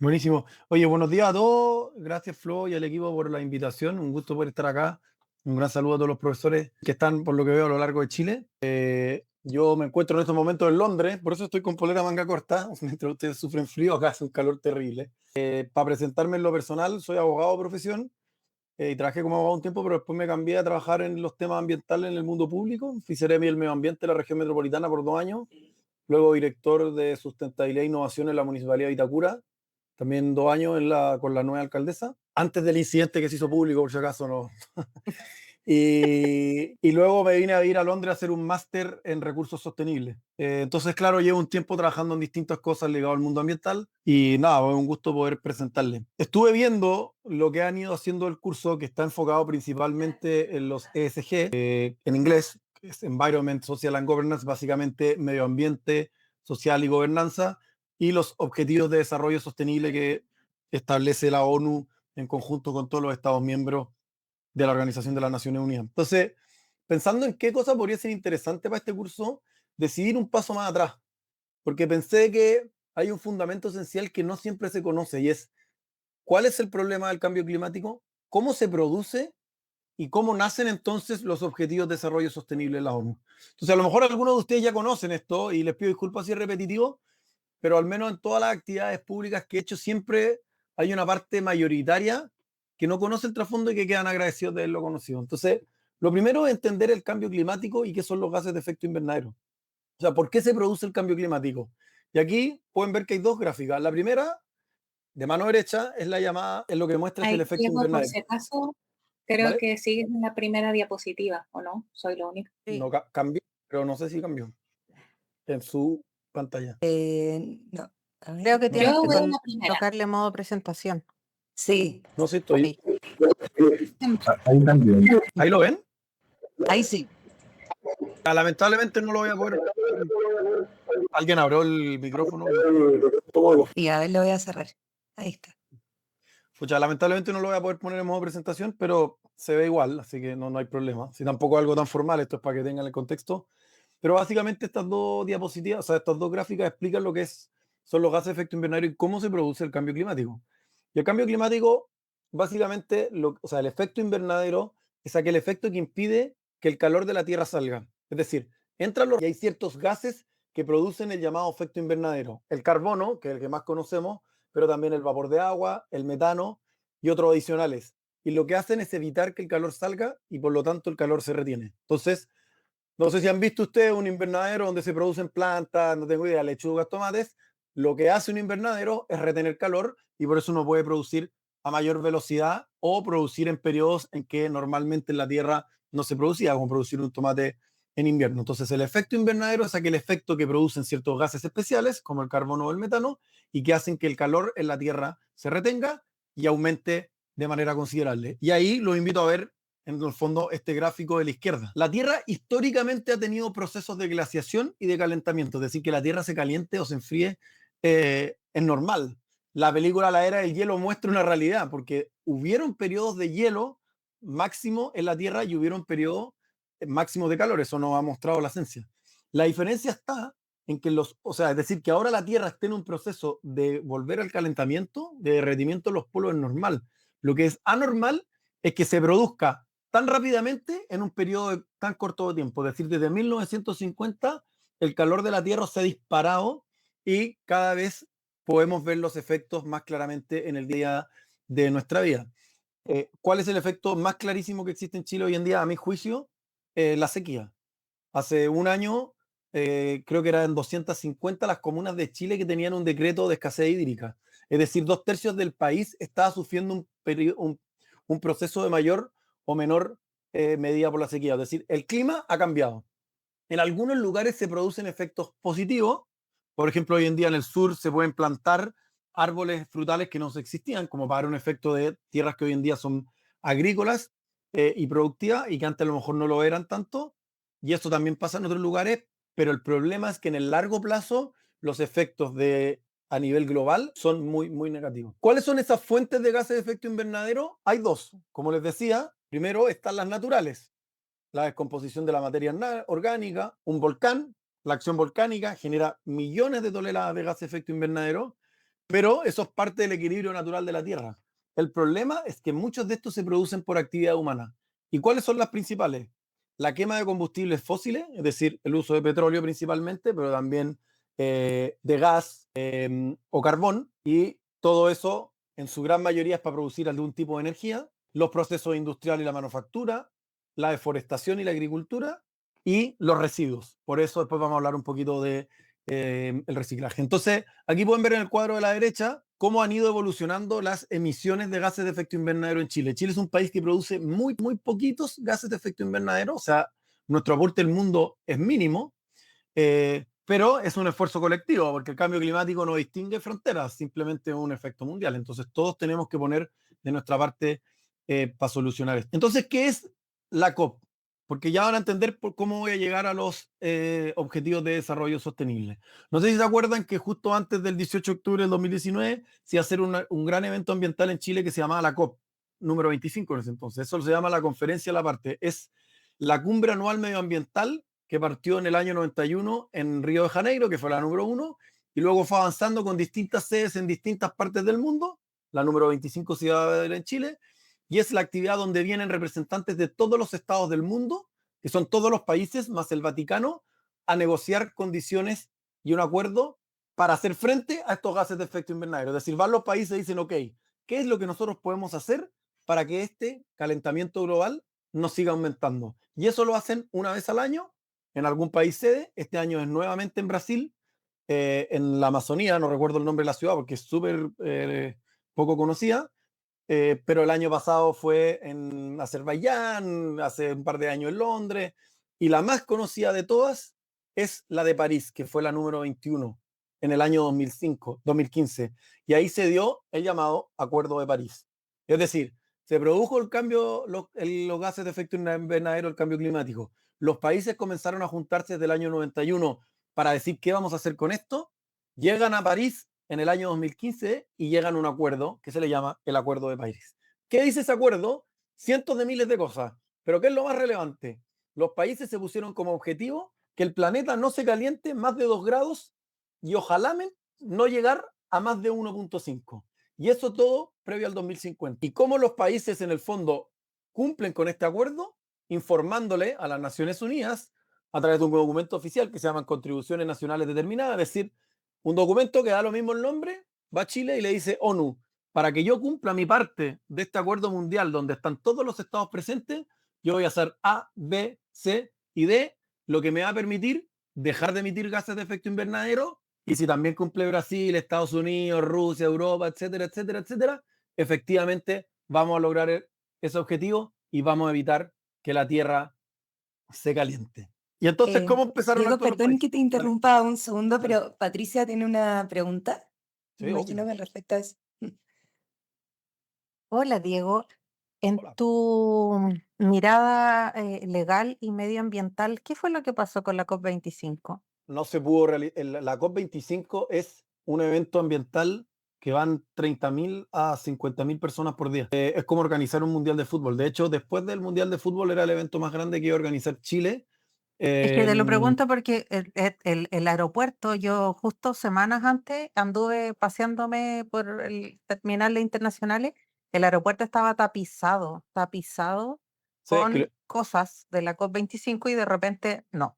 Buenísimo. Oye, buenos días a todos. Gracias, Flo, y al equipo por la invitación. Un gusto poder estar acá. Un gran saludo a todos los profesores que están, por lo que veo, a lo largo de Chile. Yo me encuentro en estos momentos en Londres, por eso estoy con polera manga corta. Mientras ustedes sufren frío, acá hace un calor terrible. Para presentarme en lo personal, soy abogado de profesión y trabajé como abogado un tiempo, pero después me cambié a trabajar en los temas ambientales en el mundo público. Fui seremi del medio ambiente de la región metropolitana por 2 años, luego director de sustentabilidad e innovación en la Municipalidad de Vitacura, también 2 años con la nueva alcaldesa, antes del incidente que se hizo público, por si acaso no. Y luego me vine a ir a Londres a hacer un máster en recursos sostenibles. Entonces, claro, llevo un tiempo trabajando en distintas cosas ligadas al mundo ambiental y nada, es un gusto poder presentarle. Estuve viendo lo que han ido haciendo el curso, que está enfocado principalmente en los ESG, en inglés, que es Environment, Social and Governance, básicamente medio ambiente, social y gobernanza, y los objetivos de desarrollo sostenible que establece la ONU en conjunto con todos los Estados miembros de la Organización de las Naciones Unidas. Entonces, pensando en qué cosa podría ser interesante para este curso, decidí ir un paso más atrás, porque pensé que hay un fundamento esencial que no siempre se conoce y es cuál es el problema del cambio climático, cómo se produce y cómo nacen entonces los objetivos de desarrollo sostenible de la ONU. Entonces, a lo mejor algunos de ustedes ya conocen esto y les pido disculpas si es repetitivo, pero al menos en todas las actividades públicas que he hecho siempre hay una parte mayoritaria que no conoce el trasfondo y que quedan agradecidos de haberlo conocido. Entonces, lo primero es entender el cambio climático y qué son los gases de efecto invernadero. O sea, ¿por qué se produce el cambio climático? Y aquí pueden ver que hay dos gráficas. La primera, de mano derecha, es la llamada, es lo que muestra es el Ahí, efecto Diego, por invernadero. si acaso, creo ¿Vale? que sigues en la primera diapositiva, ¿o no? Soy lo único. No Sí. cambió, pero no sé si cambió en su pantalla. No, a Sí, creo que no sé. tienes Yo que voy a la primera. tocarle modo presentación. Sí, No sé, estoy. Ahí. Ahí también. ¿Ahí lo ven? ahí sí. Lamentablemente no lo voy a poder. ¿Alguien abrió el micrófono? Y a ver, lo voy a cerrar. Ahí está. Pucha, lamentablemente no lo voy a poder poner en modo presentación, pero se ve igual, así que no hay problema. Si tampoco es algo tan formal, esto es para que tengan el contexto. Pero básicamente estas dos diapositivas, o sea, estas dos gráficas explican lo que son los gases de efecto invernadero y cómo se produce el cambio climático. Y el cambio climático, básicamente, o sea, el efecto invernadero es aquel efecto que impide que el calor de la Tierra salga. Es decir, y hay ciertos gases que producen el llamado efecto invernadero. El carbono, que es el que más conocemos, pero también el vapor de agua, el metano y otros adicionales. Y lo que hacen es evitar que el calor salga y por lo tanto el calor se retiene. Entonces, no sé si han visto ustedes un invernadero donde se producen plantas, no tengo idea, lechugas, tomates. Lo que hace un invernadero es retener calor y por eso uno puede producir a mayor velocidad o producir en periodos en que normalmente en la Tierra no se producía, como producir un tomate en invierno. Entonces el efecto invernadero es aquel efecto que producen ciertos gases especiales, como el carbono o el metano, y que hacen que el calor en la Tierra se retenga y aumente de manera considerable. Y ahí los invito a ver en el fondo este gráfico de la izquierda. La Tierra históricamente ha tenido procesos de glaciación y de calentamiento, es decir, que la Tierra se caliente o se enfríe es normal. La película La Era del Hielo muestra una realidad, porque hubieron periodos de hielo máximo en la Tierra y hubieron periodos máximos de calor, eso nos ha mostrado la ciencia. La diferencia está en que o sea, es decir, que ahora la Tierra está en un proceso de volver al calentamiento, de derretimiento de los polos es normal. Lo que es anormal es que se produzca tan rápidamente en un periodo tan corto de tiempo. Es decir, desde 1950 el calor de la Tierra se ha disparado y cada vez podemos ver los efectos más claramente en el día de nuestra vida. ¿Cuál es el efecto más clarísimo que existe en Chile hoy en día, a mi juicio? La sequía. Hace un año, creo que eran 250 las comunas de Chile que tenían un decreto de escasez hídrica. Es decir, 2/3 del país estaba sufriendo un proceso de mayor o menor medida por la sequía. Es decir, el clima ha cambiado. En algunos lugares se producen efectos positivos. Por ejemplo, hoy en día en el sur se pueden plantar árboles frutales que no existían, como para dar un efecto de tierras que hoy en día son agrícolas y productivas y que antes a lo mejor no lo eran tanto. Y esto también pasa en otros lugares, pero el problema es que en el largo plazo los efectos a nivel global son muy, muy negativos. ¿Cuáles son esas fuentes de gases de efecto invernadero? Hay dos. Como les decía, primero están las naturales, la descomposición de la materia orgánica, un volcán, la acción volcánica genera millones de toneladas de gases de efecto invernadero pero eso es parte del equilibrio natural de la Tierra. El problema es que muchos de estos se producen por actividad humana. ¿Y cuáles son las principales? La quema de combustibles fósiles, es decir, el uso de petróleo principalmente, pero también de gas o carbón, y todo eso en su gran mayoría es para producir algún tipo de energía, los procesos industriales y la manufactura, la deforestación y la agricultura, y los residuos. Por eso después vamos a hablar un poquito de el reciclaje. Entonces, aquí pueden ver en el cuadro de la derecha cómo han ido evolucionando las emisiones de gases de efecto invernadero en Chile. Chile es un país que produce muy poquitos gases de efecto invernadero, o sea, nuestro aporte al mundo es mínimo, pero es un esfuerzo colectivo, porque el cambio climático no distingue fronteras, simplemente es un efecto mundial. Entonces, todos tenemos que poner de nuestra parte para solucionar esto. Entonces, ¿qué es la COP? Porque ya van a entender cómo voy a llegar a los objetivos de desarrollo sostenible. No sé si se acuerdan que justo antes del 18 de octubre del 2019 se iba a hacer un gran evento ambiental en Chile que se llamaba la COP, número 25 en ese entonces. Eso se llama la Conferencia de la Parte. Es la cumbre anual medioambiental que partió en el año 91 en Río de Janeiro, que fue la número 1, y luego fue avanzando con distintas sedes en distintas partes del mundo. La número 25 se iba a ver en Chile, y es la actividad donde vienen representantes de todos los estados del mundo, que son todos los países más el Vaticano, a negociar condiciones y un acuerdo para hacer frente a estos gases de efecto invernadero. Es decir, van los países y dicen, ok, ¿qué es lo que nosotros podemos hacer para que este calentamiento global no siga aumentando? Y eso lo hacen una vez al año en algún país sede. Este año es nuevamente en Brasil, en la Amazonía, no recuerdo el nombre de la ciudad porque es súper poco conocida, pero el año pasado fue en Azerbaiyán, hace un par de años en Londres, y la más conocida de todas es la de París, que fue la número 21 en el año 2015, y ahí se dio el llamado Acuerdo de París. Es decir, se produjo el cambio, los gases de efecto invernadero, el cambio climático. Los países comenzaron a juntarse desde el año 91 para decir qué vamos a hacer con esto. Llegan a París en el año 2015 y llegan a un acuerdo que se le llama el Acuerdo de París. ¿Qué dice ese acuerdo? Cientos de miles de cosas. Pero ¿qué es lo más relevante? Los países se pusieron como objetivo que el planeta no se caliente más de 2 grados y ojalá no llegar a más de 1.5. Y eso todo previo al 2050. ¿Y cómo los países en el fondo cumplen con este acuerdo? Informándole a las Naciones Unidas a través de un documento oficial que se llaman Contribuciones Nacionales Determinadas, es decir, un documento que da lo mismo el nombre, va a Chile y le dice, ONU, para que yo cumpla mi parte de este acuerdo mundial donde están todos los estados presentes, yo voy a hacer A, B, C y D, lo que me va a permitir dejar de emitir gases de efecto invernadero, y si también cumple Brasil, Estados Unidos, Rusia, Europa, etcétera, etcétera, etcétera, efectivamente vamos a lograr ese objetivo y vamos a evitar que la Tierra se caliente. Y entonces, ¿cómo empezaron Diego, a actuar los perdón países? que te interrumpa un segundo, pero Patricia tiene una pregunta. Sí, Me imagino obvio. que respecto a eso. Hola, Diego. En Hola. tu mirada legal y medioambiental, ¿qué fue lo que pasó con la COP25? No se pudo realizar. La COP25 es un evento ambiental que van 30.000 a 50.000 personas por día. Es como organizar un mundial de fútbol. De hecho, después del mundial de fútbol era el evento más grande que iba a organizar Chile. Es que te lo En- pregunto porque el aeropuerto, yo justo semanas antes anduve paseándome por el terminal de internacionales, el aeropuerto estaba tapizado sí, es que con cosas de la COP25 y de repente no.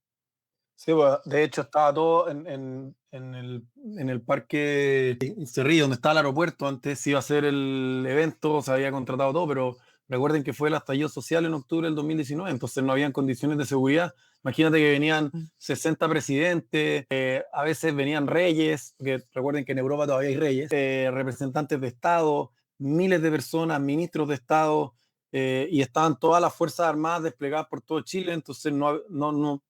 sí, pues, de hecho estaba todo en el parque Cerrillo, donde estaba el aeropuerto. Antes se iba a hacer el evento, se había contratado todo, pero recuerden que fue el estallido social en octubre del 2019, entonces no habían condiciones de seguridad. Imagínate que venían 60 presidentes, a veces venían reyes, porque recuerden que en Europa todavía hay reyes, representantes de Estado, miles de personas, ministros de Estado, y estaban todas las Fuerzas Armadas desplegadas por todo Chile, entonces no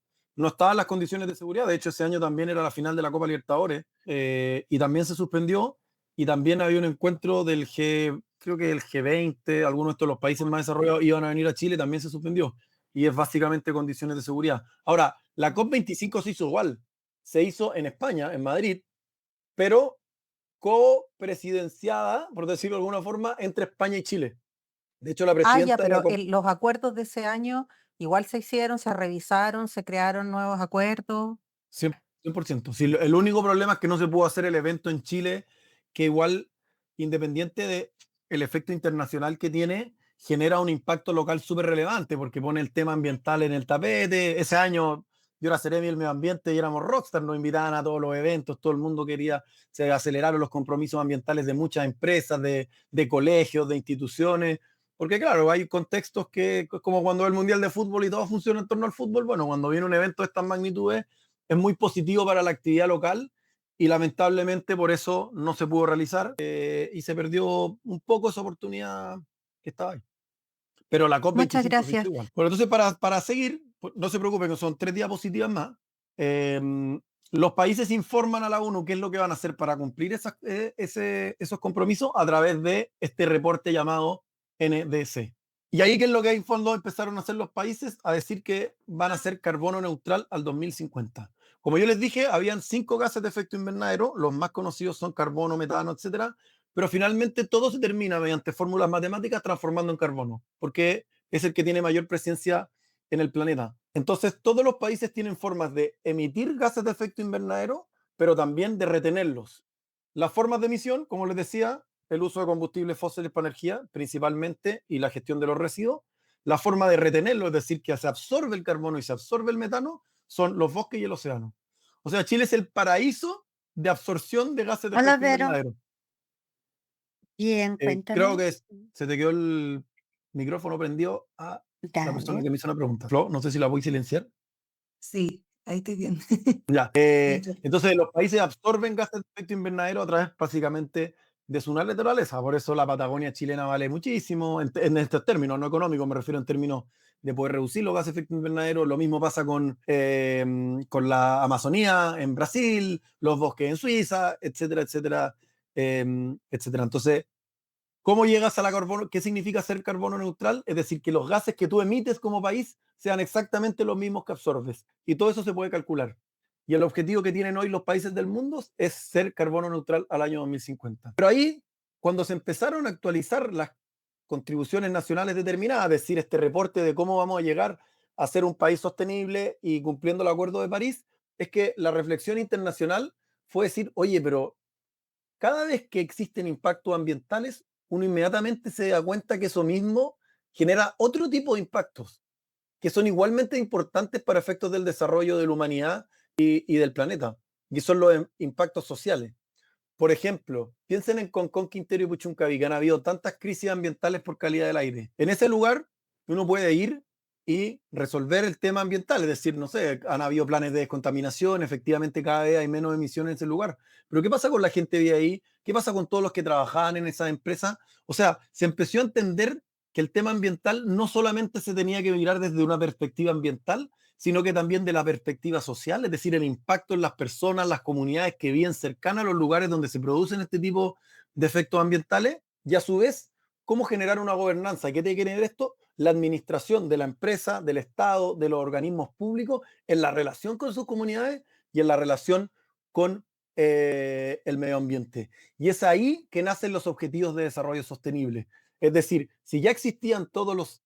estaban las condiciones de seguridad. De hecho, ese año también era la final de la Copa Libertadores, y también se suspendió, y también había un encuentro creo que el G20, algunos de los países más desarrollados iban a venir a Chile, también se suspendió, y es básicamente condiciones de seguridad. Ahora, la COP25 se hizo igual, se hizo en España, en Madrid, pero copresidenciada, por decirlo de alguna forma, entre España y Chile. De hecho, la Ah, ya, presidenta de la pero COP, los acuerdos de ese año igual se hicieron, se revisaron, se crearon nuevos acuerdos. 100%. Sí, el único problema es que no se pudo hacer el evento en Chile que igual, independiente del efecto internacional que tiene, genera un impacto local súper relevante, porque pone el tema ambiental en el tapete. Ese año yo era Seremi del Medio Ambiente y éramos rockstar, nos invitaban a todos los eventos, todo el mundo quería, se aceleraron los compromisos ambientales de muchas empresas, de colegios, de instituciones, porque claro, hay contextos que, como cuando el Mundial de Fútbol y todo funciona en torno al fútbol, bueno, cuando viene un evento de estas magnitudes, es muy positivo para la actividad local y lamentablemente por eso no se pudo realizar y se perdió un poco esa oportunidad que estaba ahí. Pero la Muchas COP25 se hizo gracias. igual. Bueno, entonces para seguir, pues, no se preocupen, que son 3 diapositivas más. Los países informan a la ONU qué es lo que van a hacer para cumplir esos compromisos a través de este reporte llamado NDC. Y ahí, ¿qué es lo que en fondo empezaron a hacer los países? A decir que van a ser carbono neutral al 2050. Como yo les dije, habían 5 gases de efecto invernadero, los más conocidos son carbono, metano, etcétera, pero finalmente todo se termina mediante fórmulas matemáticas transformando en carbono, porque es el que tiene mayor presencia en el planeta. Entonces, todos los países tienen formas de emitir gases de efecto invernadero, pero también de retenerlos. Las formas de emisión, como les decía, el uso de combustibles fósiles para energía, principalmente, y la gestión de los residuos. La forma de retenerlo, es decir, que se absorbe el carbono y se absorbe el metano, son los bosques y el océano. O sea, Chile es el paraíso de absorción de gases de Hola, efecto Vero. invernadero. Bien, Creo cuéntame. que se te quedó el micrófono prendido a la persona Dale. que me hizo una pregunta. Flo, no sé si la voy a silenciar. Sí, ahí estoy bien. Ya. Listo. Entonces, los países absorben gases de efecto invernadero a través, básicamente, de su naturaleza. Por eso la Patagonia chilena vale muchísimo, en estos términos, no económicos, me refiero en términos de poder reducir los gases de efecto invernadero. Lo mismo pasa con la Amazonía en Brasil, los bosques en Suiza, etcétera, etcétera, etcétera. Entonces, ¿cómo llegas a la carbono? ¿Qué significa ser carbono neutral? Es decir, que los gases que tú emites como país sean exactamente los mismos que absorbes. Y todo eso se puede calcular. Y el objetivo que tienen hoy los países del mundo es ser carbono neutral al año 2050. Pero ahí, cuando se empezaron a actualizar las contribuciones nacionales determinadas, es decir, este reporte de cómo vamos a llegar a ser un país sostenible y cumpliendo el Acuerdo de París, es que la reflexión internacional fue decir, oye, pero cada vez que existen impactos ambientales, uno inmediatamente se da cuenta que eso mismo genera otro tipo de impactos que son igualmente importantes para efectos del desarrollo de la humanidad y del planeta, y son los impactos sociales. Por ejemplo, piensen en Concón, Quintero y Puchuncaví, que han habido tantas crisis ambientales por calidad del aire. En ese lugar, uno puede ir y resolver el tema ambiental, es decir, no sé, han habido planes de descontaminación, efectivamente cada vez hay menos emisiones en ese lugar. Pero ¿qué pasa con la gente de ahí? ¿Qué pasa con todos los que trabajaban en esas empresas? O sea, se empezó a entender que el tema ambiental no solamente se tenía que mirar desde una perspectiva ambiental, sino que también de la perspectiva social, es decir, el impacto en las personas, las comunidades que viven cercanas a los lugares donde se producen este tipo de efectos ambientales, y a su vez, cómo generar una gobernanza. ¿Qué tiene que tener esto? La administración de la empresa, del Estado, de los organismos públicos, en la relación con sus comunidades y en la relación con el medio ambiente. Y es ahí que nacen los objetivos de desarrollo sostenible. Es decir, si ya existían todos los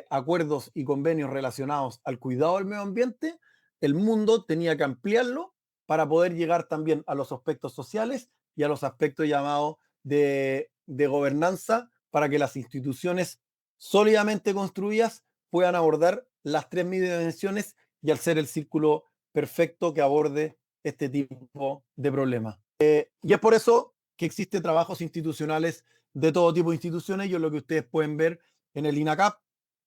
acuerdos y convenios relacionados al cuidado del medio ambiente, el mundo tenía que ampliarlo para poder llegar también a los aspectos sociales y a los aspectos llamados de gobernanza para que las instituciones sólidamente construidas puedan abordar las 3 dimensiones y al ser el círculo perfecto que aborde este tipo de problemas. Y es por eso que existen trabajos institucionales de todo tipo de instituciones, y es lo que ustedes pueden ver en el INACAP,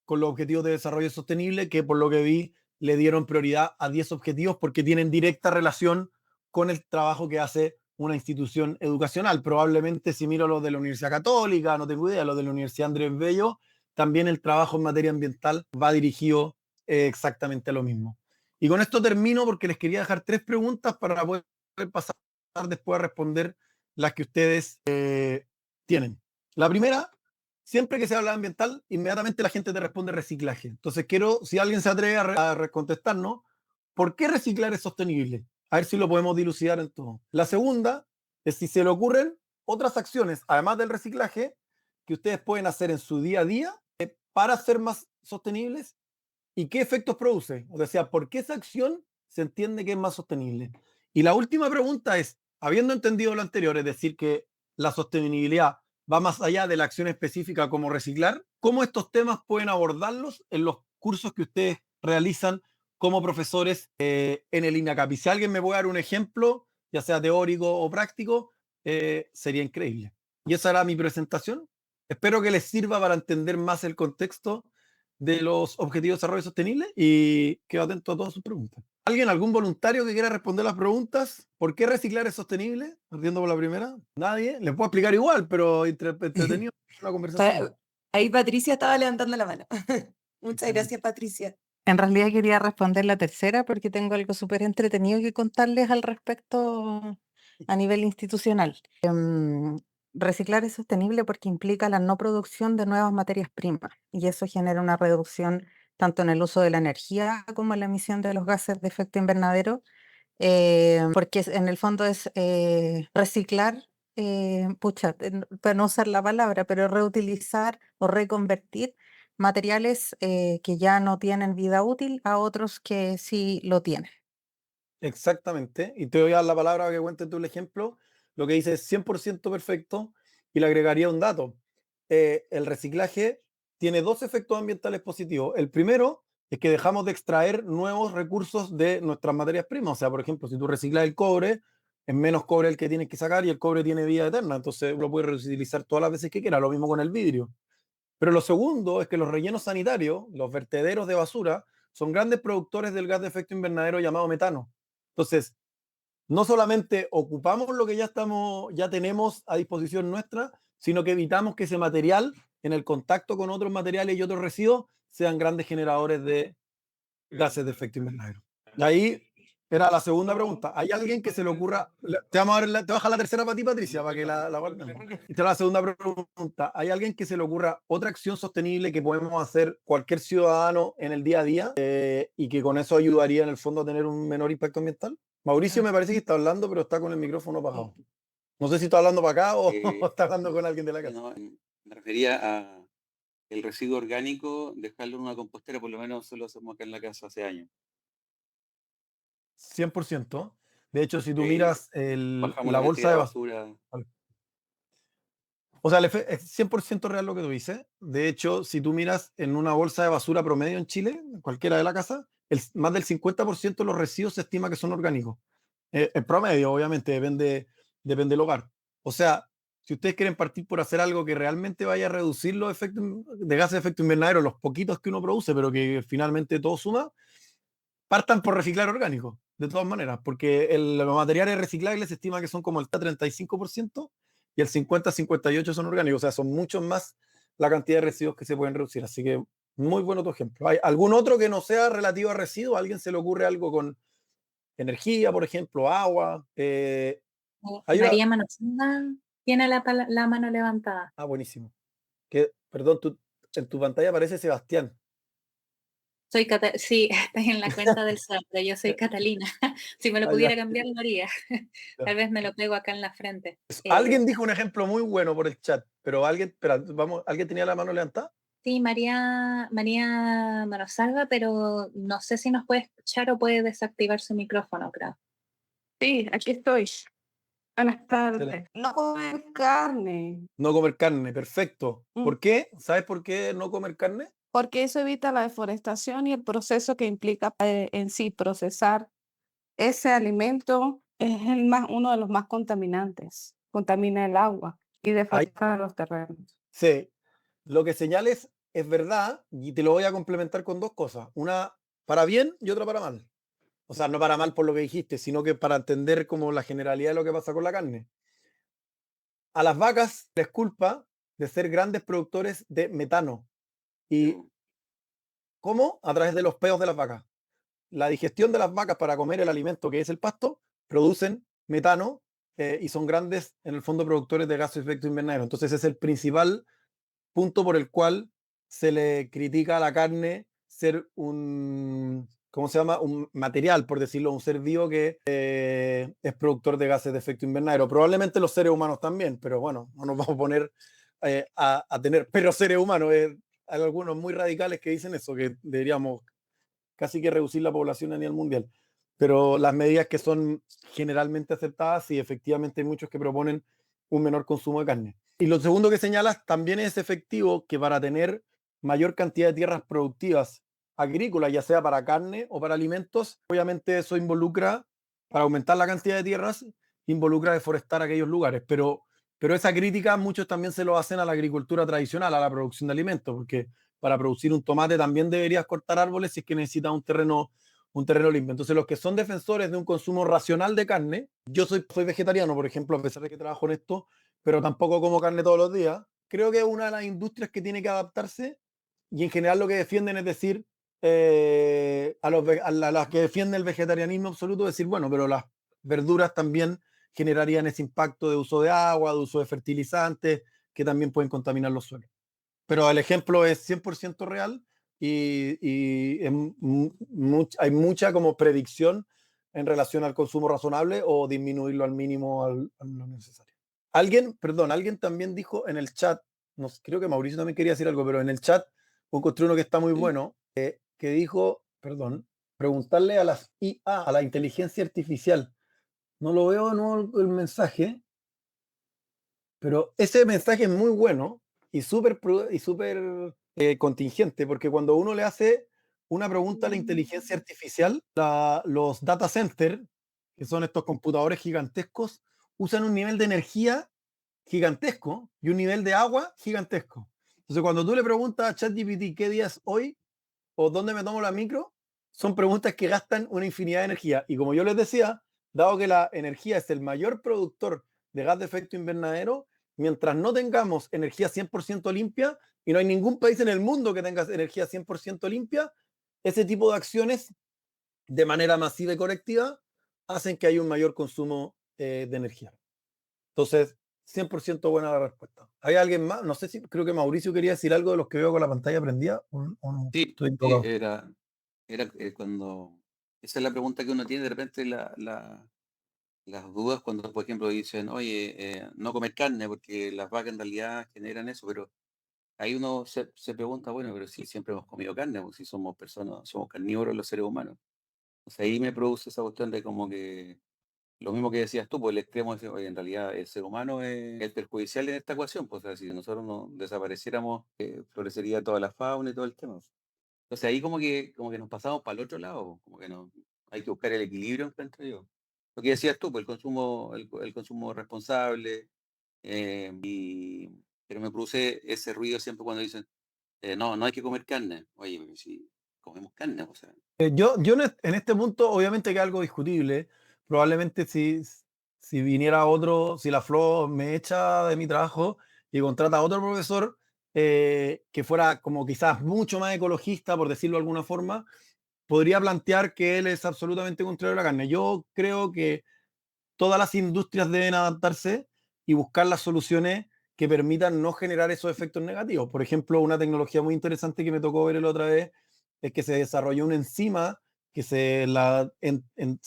con los objetivos de desarrollo sostenible, que por lo que vi le dieron prioridad a 10 objetivos porque tienen directa relación con el trabajo que hace una institución educacional. Probablemente si miro los de la Universidad Católica, no tengo idea, los de la Universidad Andrés Bello, también el trabajo en materia ambiental va dirigido exactamente a lo mismo. Y con esto termino porque les quería dejar 3 preguntas para poder pasar después a responder las que ustedes tienen. La primera, siempre que se habla de ambiental, inmediatamente la gente te responde reciclaje. Entonces quiero, si alguien se atreve a contestarnos, ¿por qué reciclar es sostenible? A ver si lo podemos dilucidar en todo. La segunda es si se le ocurren otras acciones, además del reciclaje, que ustedes pueden hacer en su día a día para ser más sostenibles y qué efectos produce. O sea, ¿por qué esa acción se entiende que es más sostenible? Y la última pregunta es, habiendo entendido lo anterior, es decir, que la sostenibilidad va más allá de la acción específica como reciclar, ¿cómo estos temas pueden abordarlos en los cursos que ustedes realizan como profesores en el INACAP? Y si alguien me puede dar un ejemplo, ya sea teórico o práctico, sería increíble. Y esa era mi presentación. Espero que les sirva para entender más el contexto de los Objetivos de Desarrollo Sostenible y quedo atento a todas sus preguntas. ¿Alguien, algún voluntario que quiera responder las preguntas? ¿Por qué reciclar es sostenible? Partiendo por la primera. Nadie. Les puedo explicar igual, pero entretenido la conversación. Ahí Patricia estaba levantando la mano. Muchas gracias, Patricia. En realidad quería responder la tercera porque tengo algo súper entretenido que contarles al respecto a nivel institucional. Reciclar es sostenible porque implica la no producción de nuevas materias primas y eso genera una reducción tanto en el uso de la energía como en la emisión de los gases de efecto invernadero, porque en el fondo es reciclar, para no usar la palabra, pero reutilizar o reconvertir materiales que ya no tienen vida útil a otros que sí lo tienen. Exactamente. Y te doy a dar la palabra para que cuentes tú el ejemplo. Lo que dice es 100% perfecto y le agregaría un dato. El reciclaje tiene dos efectos ambientales positivos. El primero es que dejamos de extraer nuevos recursos de nuestras materias primas. O sea, por ejemplo, si tú reciclas el cobre, es menos cobre el que tienes que sacar y el cobre tiene vida eterna. Entonces lo puedes reutilizar todas las veces que quieras. Lo mismo con el vidrio. Pero lo segundo es que los rellenos sanitarios, los vertederos de basura, son grandes productores del gas de efecto invernadero llamado metano. Entonces, no solamente ocupamos lo que ya tenemos a disposición nuestra, sino que evitamos que ese material, en el contacto con otros materiales y otros residuos, sean grandes generadores de gases de efecto invernadero. Y ahí era la segunda pregunta. ¿Hay alguien que se le ocurra? Te vamos a dar te voy a dejar la tercera para ti, Patricia, para que la guardemos. Esta es la segunda pregunta. ¿Hay alguien que se le ocurra otra acción sostenible que podemos hacer cualquier ciudadano en el día a día y que con eso ayudaría en el fondo a tener un menor impacto ambiental? Mauricio me parece que está hablando, pero está con el micrófono apagado. No sé si está hablando para acá o está hablando con alguien de la casa. No, me refería a el residuo orgánico, dejarlo en una compostera, por lo menos eso lo hacemos acá en la casa hace años. 100%. De hecho, si tú Ok. miras Bajamos la la bolsa cantidad de de basura. basura. O sea, es 100% real lo que tú dices. De hecho, si tú miras en una bolsa de basura promedio en Chile, cualquiera de la casa, más del 50% de los residuos se estima que son orgánicos. El promedio, obviamente, depende del hogar. O sea, si ustedes quieren partir por hacer algo que realmente vaya a reducir los efectos de gases de efecto invernadero, los poquitos que uno produce, pero que finalmente todo suma, partan por reciclar orgánico, de todas maneras, porque los materiales reciclables se estima que son como el 35% y el 50-58% son orgánicos, o sea, son mucho más la cantidad de residuos que se pueden reducir. Así que muy buen otro ejemplo. ¿Hay algún otro que no sea relativo a residuos? ¿A alguien se le ocurre algo con energía, por ejemplo, agua? María Manosinda tiene la mano levantada. Buenísimo. Perdón, en tu pantalla aparece Sebastián. Sí, estás en la cuenta del SAT, pero yo soy Catalina. Si me lo pudiera cambiar, lo haría. Tal vez me lo pego acá en la frente. Alguien dijo un ejemplo muy bueno por el chat, pero ¿alguien tenía la mano levantada? Sí, María Manosalva, pero no sé si nos puede escuchar o puede desactivar su micrófono, creo. Sí, aquí estoy. Buenas tardes. No comer carne. No comer carne, perfecto. Mm. ¿Por qué? ¿Sabes por qué no comer carne? Porque eso evita la deforestación y el proceso que implica en sí procesar ese alimento es uno de los más contaminantes. Contamina el agua y deforesta los terrenos. Sí, lo que señales es verdad y te lo voy a complementar con dos cosas. Una para bien y otra para mal. O sea, no para mal por lo que dijiste, sino que para entender como la generalidad de lo que pasa con la carne. A las vacas les culpa de ser grandes productores de metano. ¿Y cómo? A través de los peos de las vacas. La digestión de las vacas para comer el alimento que es el pasto, producen metano y son grandes, en el fondo, productores de gases de efecto invernadero. Entonces es el principal punto por el cual se le critica a la carne ser ¿cómo se llama? Un material, por decirlo, un ser vivo que es productor de gases de efecto invernadero. Probablemente los seres humanos también, pero bueno, no nos vamos a poner a tener pero seres humanos. Hay algunos muy radicales que dicen eso, que deberíamos casi que reducir la población a nivel mundial. Pero las medidas que son generalmente aceptadas, y efectivamente hay muchos que proponen un menor consumo de carne. Y lo segundo que señalas, también es efectivo que para tener mayor cantidad de tierras productivas agrícolas, ya sea para carne o para alimentos, obviamente eso involucra, para aumentar la cantidad de tierras, involucra deforestar aquellos lugares. Pero esa crítica muchos también se lo hacen a la agricultura tradicional, a la producción de alimentos, porque para producir un tomate también deberías cortar árboles si es que necesitas un terreno limpio. Entonces, los que son defensores de un consumo racional de carne, yo soy vegetariano, por ejemplo, a pesar de que trabajo en esto, pero tampoco como carne todos los días. Creo que es una de las industrias que tiene que adaptarse y en general lo que defienden es decir, a las que defienden el vegetarianismo absoluto, decir, bueno, pero las verduras también generarían ese impacto de uso de agua, de uso de fertilizantes, que también pueden contaminar los suelos. Pero el ejemplo es 100% real y hay mucha como predicción en relación al consumo razonable o disminuirlo al mínimo a lo necesario. Alguien también dijo en el chat, no, creo que Mauricio también quería decir algo, pero en el chat encontré uno que está muy bueno, que dijo, preguntarle a las IA, a la inteligencia artificial. No lo veo, no el mensaje, pero ese mensaje es muy bueno y súper contingente, porque cuando uno le hace una pregunta a la inteligencia artificial, los data centers, que son estos computadores gigantescos, usan un nivel de energía gigantesco y un nivel de agua gigantesco. Entonces, cuando tú le preguntas a ChatGPT qué día es hoy o dónde me tomo la micro, son preguntas que gastan una infinidad de energía. Y como yo les decía, dado que la energía es el mayor productor de gas de efecto invernadero, mientras no tengamos energía 100% limpia, y no hay ningún país en el mundo que tenga energía 100% limpia, ese tipo de acciones, de manera masiva y colectiva, hacen que haya un mayor consumo de energía. Entonces, 100% buena la respuesta. ¿Hay alguien más? No sé si, creo que Mauricio quería decir algo de los que veo con la pantalla prendida, o no. Sí, Estoy equivocado. era cuando... Esa es la pregunta que uno tiene de repente, las dudas cuando, por ejemplo, dicen, oye, no comer carne porque las vacas en realidad generan eso, pero ahí uno se pregunta, bueno, pero si siempre hemos comido carne, pues si somos personas, somos carnívoros los seres humanos. O sea, ahí me produce esa cuestión de como que, lo mismo que decías tú, pues el extremo es, oye, en realidad el ser humano es el perjudicial en esta ecuación, pues o sea, si nosotros no desapareciéramos, florecería toda la fauna y todo el tema. Entonces ahí como que nos pasamos para el otro lado, como que no, hay que buscar el equilibrio, encuentro yo. Lo que decías tú, pues el consumo responsable, pero me produce ese ruido siempre cuando dicen, no hay que comer carne. Oye, si comemos carne, o sea. Yo en este punto, obviamente que es algo discutible. Probablemente si viniera otro, si la FLO me echa de mi trabajo y contrata a otro profesor que fuera como quizás mucho más ecologista, por decirlo de alguna forma, podría plantear que él es absolutamente contrario a la carne. Yo creo que todas las industrias deben adaptarse y buscar las soluciones que permitan no generar esos efectos negativos. Por ejemplo, una tecnología muy interesante que me tocó ver la otra vez es que se desarrolló una enzima que se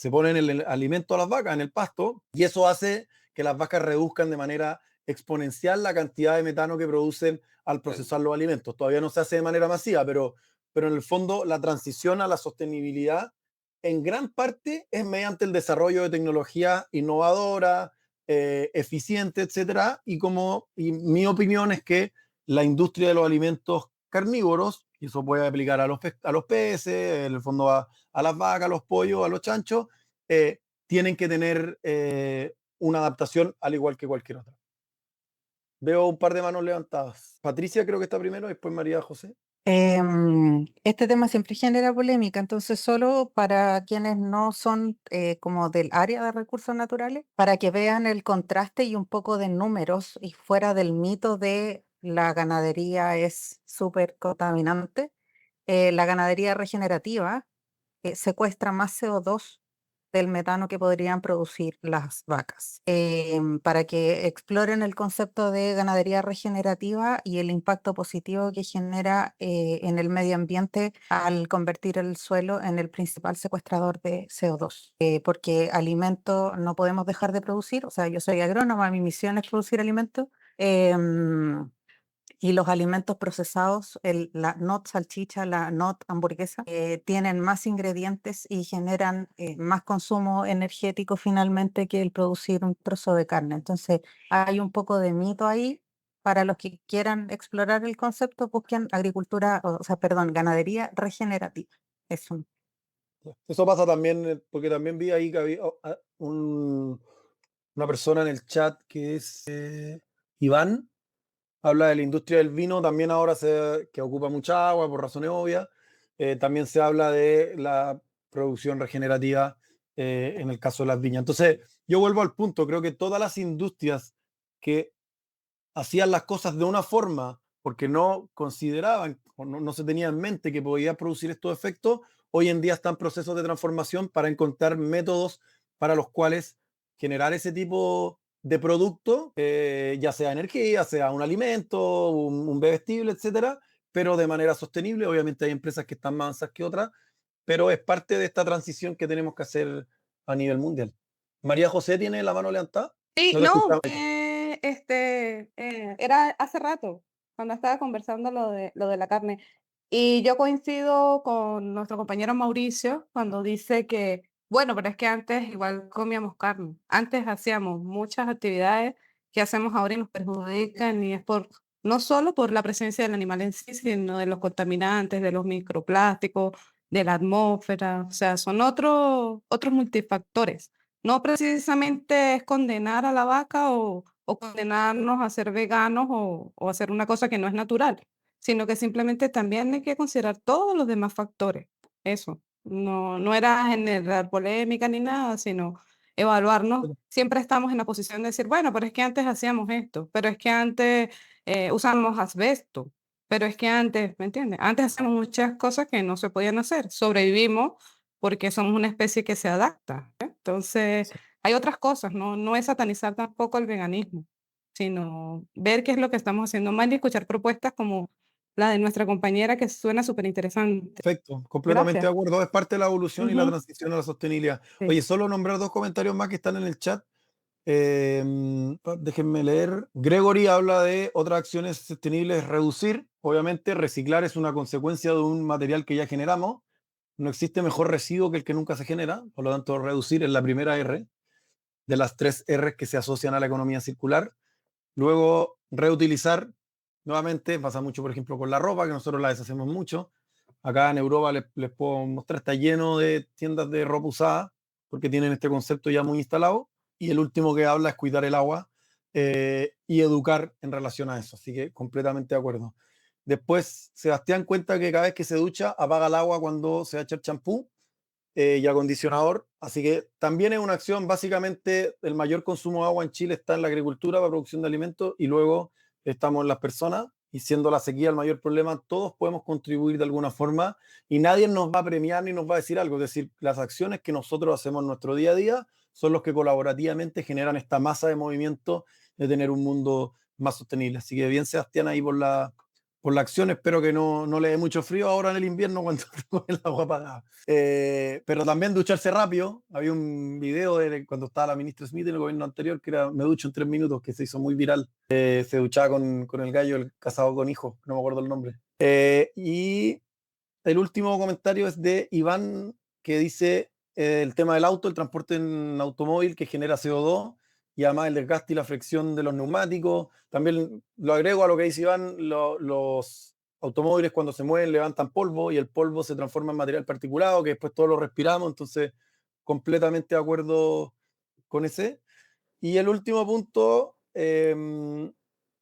pone en el alimento a las vacas, en el pasto, y eso hace que las vacas reduzcan de manera exponencial la cantidad de metano que producen al procesar los alimentos. Todavía no se hace de manera masiva, pero en el fondo la transición a la sostenibilidad en gran parte es mediante el desarrollo de tecnología innovadora, eficiente, etcétera. Y mi opinión es que la industria de los alimentos carnívoros, y eso puede aplicar a los peces, en el fondo a las vacas, a los pollos, a los chanchos, tienen que tener una adaptación al igual que cualquier otra. Veo un par de manos levantadas. Patricia creo que está primero, después María José. Este tema siempre genera polémica, entonces solo para quienes no son como del área de recursos naturales, para que vean el contraste y un poco de números y fuera del mito de la ganadería es súper contaminante, la ganadería regenerativa secuestra más CO2 del metano que podrían producir las vacas. Para que exploren el concepto de ganadería regenerativa y el impacto positivo que genera en el medio ambiente al convertir el suelo en el principal secuestrador de CO2. Porque alimento no podemos dejar de producir, o sea, yo soy agrónoma, mi misión es producir alimento. Y los alimentos procesados, la not salchicha, la not hamburguesa, tienen más ingredientes y generan más consumo energético finalmente que el producir un trozo de carne. Entonces, hay un poco de mito ahí. Para los que quieran explorar el concepto, busquen ganadería regenerativa. Eso. Eso pasa también, porque también vi ahí que había una persona en el chat que es Iván, habla de la industria del vino, también ahora que ocupa mucha agua por razones obvias. También se habla de la producción regenerativa en el caso de las viñas. Entonces, yo vuelvo al punto, creo que todas las industrias que hacían las cosas de una forma porque no consideraban o no se tenía en mente que podía producir estos efectos, hoy en día están en procesos de transformación para encontrar métodos para los cuales generar ese tipo de producto, ya sea energía, sea un alimento, un bebestible, etcétera, pero de manera sostenible. Obviamente hay empresas que están más avanzadas que otras, pero es parte de esta transición que tenemos que hacer a nivel mundial. María José tiene la mano levantada. Sí, No te no, escuchamos. era hace rato, cuando estaba conversando lo de la carne. Y yo coincido con nuestro compañero Mauricio cuando dice que, bueno, pero es que antes igual comíamos carne. Antes hacíamos muchas actividades que hacemos ahora y nos perjudican, y es no solo por la presencia del animal en sí, sino de los contaminantes, de los microplásticos, de la atmósfera. O sea, son otros multifactores. No precisamente es condenar a la vaca o condenarnos a ser veganos o hacer una cosa que no es natural, sino que simplemente también hay que considerar todos los demás factores. Eso, no era generar polémica ni nada, sino evaluarnos. Siempre estamos en la posición de decir, bueno, pero es que antes hacíamos esto, pero es que antes usábamos asbesto, pero es que antes, ¿me entiendes? Antes hacíamos muchas cosas que no se podían hacer. Sobrevivimos porque somos una especie que se adapta. Entonces, hay otras cosas, no es satanizar tampoco el veganismo, sino ver qué es lo que estamos haciendo mal y escuchar propuestas como la de nuestra compañera que suena súper interesante. Perfecto, completamente de Gracias. acuerdo. Es parte de la evolución y la Ujú, transición a la sostenibilidad. sí. Oye, solo nombrar dos comentarios más que están en el chat. Déjenme leer. Gregory habla de otras acciones sostenibles, reducir. Obviamente, reciclar es una consecuencia de un material que ya generamos. No existe mejor residuo que el que nunca se genera. Por lo tanto, reducir es la primera R de las 3 R que se asocian a la economía circular. Luego, reutilizar. Nuevamente, pasa mucho, por ejemplo, con la ropa, que nosotros la deshacemos mucho. Acá en Europa les puedo mostrar, está lleno de tiendas de ropa usada, porque tienen este concepto ya muy instalado. Y el último que habla es cuidar el agua y educar en relación a eso. Así que completamente de acuerdo. Después, Sebastián cuenta que cada vez que se ducha, apaga el agua cuando se va a echar champú y acondicionador. Así que también es una acción. Básicamente, el mayor consumo de agua en Chile está en la agricultura para producción de alimentos y luego estamos en las personas. Y siendo la sequía el mayor problema, todos podemos contribuir de alguna forma y nadie nos va a premiar ni nos va a decir algo. Es decir, las acciones que nosotros hacemos en nuestro día a día son los que colaborativamente generan esta masa de movimiento de tener un mundo más sostenible. Así que bien, Sebastián, ahí por la acción. Espero que no le dé mucho frío ahora en el invierno cuando tengo el agua apagada. Pero también ducharse rápido. Había un video de cuando estaba la ministra Smith en el gobierno anterior que era me ducho en 3 minutos, que se hizo muy viral. Se duchaba con el gallo, el casado con hijo, no me acuerdo el nombre. Y el último comentario es de Iván, que dice el tema del auto, el transporte en automóvil que genera CO2 y además el desgaste y la fricción de los neumáticos. También lo agrego a lo que dice Iván, los automóviles cuando se mueven levantan polvo y el polvo se transforma en material particulado que después todos lo respiramos, entonces completamente de acuerdo con ese. Y el último punto,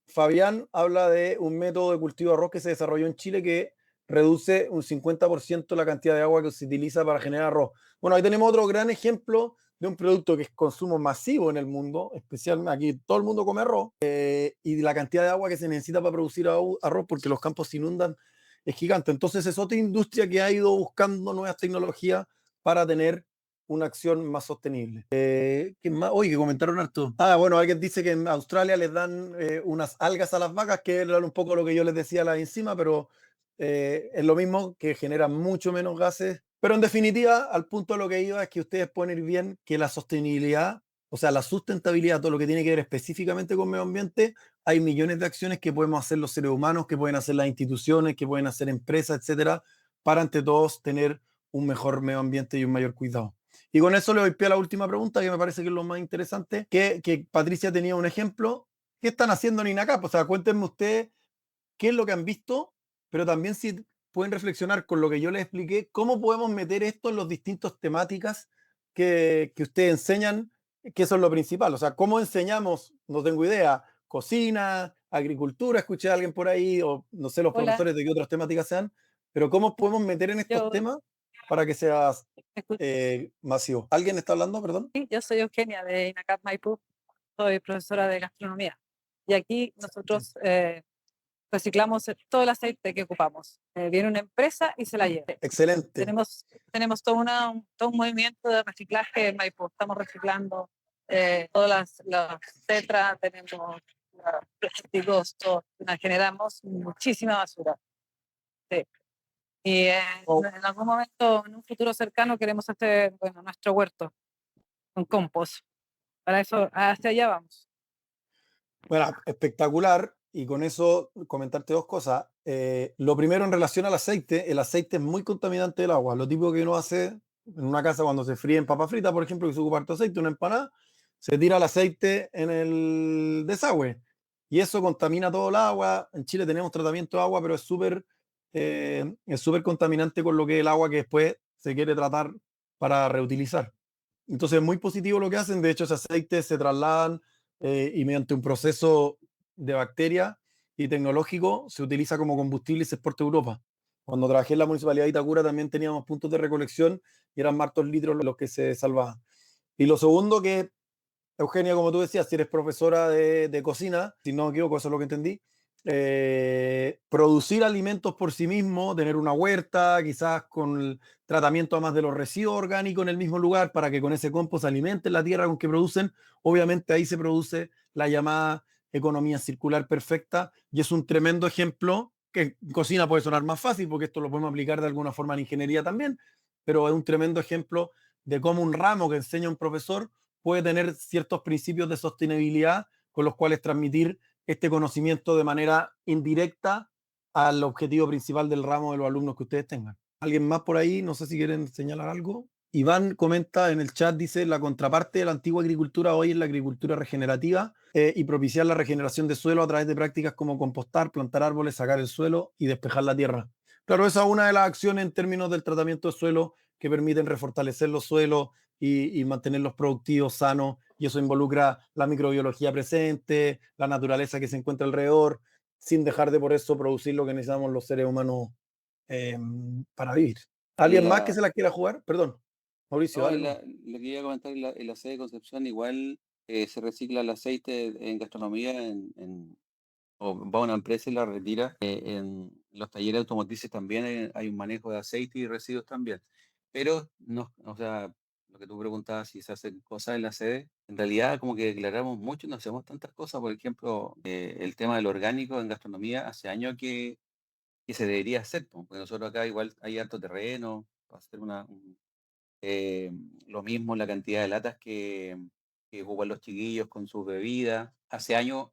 Fabián habla de un método de cultivo de arroz que se desarrolló en Chile que reduce un 50% la cantidad de agua que se utiliza para generar arroz. Bueno, ahí tenemos otro gran ejemplo de un producto que es consumo masivo en el mundo, especialmente aquí todo el mundo come arroz, y la cantidad de agua que se necesita para producir arroz porque los campos se inundan es gigante. Entonces es otra industria que ha ido buscando nuevas tecnologías para tener una acción más sostenible. ¿Qué más? Oye, que comentaron harto. Bueno, alguien dice que en Australia les dan unas algas a las vacas, que era un poco lo que yo les decía la encima, pero es lo mismo, que generan mucho menos gases. Pero en definitiva, al punto de lo que iba es que ustedes pueden ir bien que la sostenibilidad o sea, la sustentabilidad, todo lo que tiene que ver específicamente con medio ambiente, hay millones de acciones que podemos hacer los seres humanos, que pueden hacer las instituciones, que pueden hacer empresas, etcétera, para ante todos tener un mejor medio ambiente y un mayor cuidado. Y con eso le doy pie a la última pregunta, que me parece que es lo más interesante, que Patricia tenía un ejemplo. ¿Qué están haciendo en INACAP? O sea, cuéntenme ustedes qué es lo que han visto, pero también si pueden reflexionar con lo que yo les expliqué, cómo podemos meter esto en las distintas temáticas que ustedes enseñan, que eso es lo principal. O sea, ¿cómo enseñamos? No tengo idea. Cocina, agricultura, escuché a alguien por ahí, o no sé los Hola, profesores de qué otras temáticas sean, pero ¿cómo podemos meter en estos yo, temas para que sea escu- masivo? ¿Alguien está hablando, perdón? sí, yo soy Eugenia de INACAP Maipú, soy profesora de gastronomía. Y aquí nosotros reciclamos todo el aceite que ocupamos. Viene una empresa y se la lleva. Excelente. Tenemos todo un movimiento de reciclaje en Maipú. Estamos reciclando todas las tetras, tenemos los plásticos, todo. Generamos muchísima basura. Sí. Y Oh, en algún momento, en un futuro cercano, queremos hacer, bueno, nuestro huerto con compost. Para eso, hacia allá vamos. bueno, espectacular. Y con eso comentarte dos cosas. Lo primero en relación al aceite, el aceite es muy contaminante del agua. Lo típico que uno hace en una casa cuando se fríen papas fritas, por ejemplo, que se ocupa harto aceite, una empanada, se tira el aceite en el desagüe. Y eso contamina todo el agua. En Chile tenemos tratamiento de agua, pero es súper contaminante con lo que es el agua que después se quiere tratar para reutilizar. Entonces es muy positivo lo que hacen. De hecho, ese aceite se trasladan y mediante un proceso de bacteria y tecnológico se utiliza como combustible y se exporta a Europa. Cuando trabajé en la municipalidad de Itacura también teníamos puntos de recolección y eran más hartos litros los que se salvaban. Y lo segundo que, Eugenia, como tú decías, si eres profesora de cocina, si no me equivoco, eso es lo que entendí, producir alimentos por sí mismo, tener una huerta, quizás con el tratamiento además de los residuos orgánicos en el mismo lugar para que con ese compost alimenten la tierra con que producen, obviamente ahí se produce la llamada economía circular perfecta y es un tremendo ejemplo que en cocina puede sonar más fácil porque esto lo podemos aplicar de alguna forma en ingeniería también, pero es un tremendo ejemplo de cómo un ramo que enseña un profesor puede tener ciertos principios de sostenibilidad con los cuales transmitir este conocimiento de manera indirecta al objetivo principal del ramo de los alumnos que ustedes tengan. ¿Alguien más por ahí? No sé si quieren señalar algo. Iván comenta en el chat, dice, la contraparte de la antigua agricultura hoy es la agricultura regenerativa y propiciar la regeneración de suelo a través de prácticas como compostar, plantar árboles, sacar el suelo y despejar la tierra. Claro, esa es una de las acciones en términos del tratamiento de suelo que permiten refortalecer los suelos y mantenerlos productivos, sanos, y eso involucra la microbiología presente, la naturaleza que se encuentra alrededor, sin dejar de por eso producir lo que necesitamos los seres humanos para vivir. ¿Alguien más que se la quiera jugar? Perdón, Mauricio, No, dale. ¿No? lo que iba a comentar en la sede de Concepción, igual se recicla el aceite en gastronomía o va a una empresa y la retira. En los talleres automotrices también hay un manejo de aceite y residuos también. Pero, no, o sea, lo que tú preguntabas si se hacen cosas en la sede, en realidad como que declaramos mucho y no hacemos tantas cosas. Por ejemplo, el tema del orgánico en gastronomía hace años que se debería hacer, pues, porque nosotros acá igual hay harto terreno para hacer eh, lo mismo la cantidad de latas que ocupan los chiquillos con sus bebidas. Hace años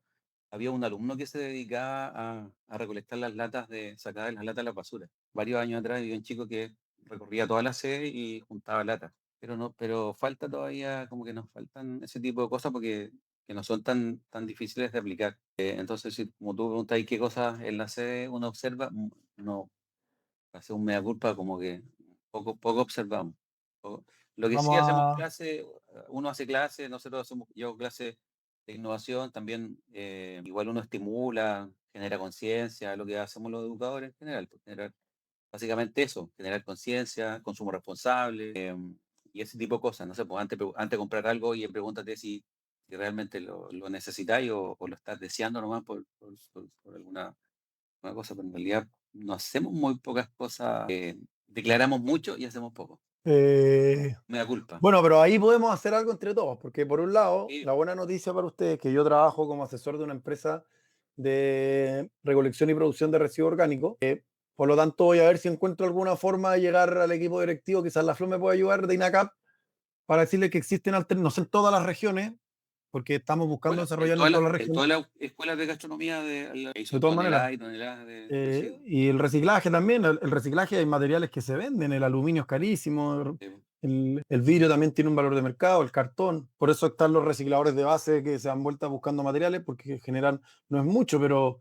había un alumno que se dedicaba a recolectar las latas sacar las latas de la basura. Varios años atrás había un chico que recorría toda la sede y juntaba latas. Pero falta todavía, como que nos faltan ese tipo de cosas porque que no son tan difíciles de aplicar. Entonces, como tú preguntas, ¿qué cosas en la sede uno observa? No, hace un mea culpa como que poco observamos. Lo que sí Vamos hacemos a... clase, uno hace clase, yo hago clase de innovación, también igual uno estimula, genera conciencia, lo que hacemos los educadores en general, pues, generar básicamente eso, generar conciencia, consumo responsable y ese tipo de cosas. No sé, pues antes de comprar algo y pregúntate si realmente lo necesitáis o lo estás deseando nomás por alguna una cosa, pero en realidad no hacemos muy pocas cosas, declaramos mucho y hacemos poco. Me da culpa. Bueno, pero ahí podemos hacer algo entre todos, porque por un lado, Sí, la buena noticia para ustedes es que yo trabajo como asesor de una empresa de recolección y producción de residuos orgánicos. Por lo tanto, voy a ver si encuentro alguna forma de llegar al equipo directivo. Quizás la Flo me pueda ayudar de INACAP para decirle que existen alternativas, no sé en todas las regiones, porque estamos buscando Bueno, desarrollarlo en todas las en regiones, todas las escuelas de gastronomía de son todas maneras. toneladas y toneladas de residuos. Y el reciclaje también, el reciclaje hay materiales que se venden, el aluminio es carísimo, Sí. el vidrio también tiene un valor de mercado, el cartón, por eso están los recicladores de base que se han vuelto buscando materiales, porque generan, no es mucho, pero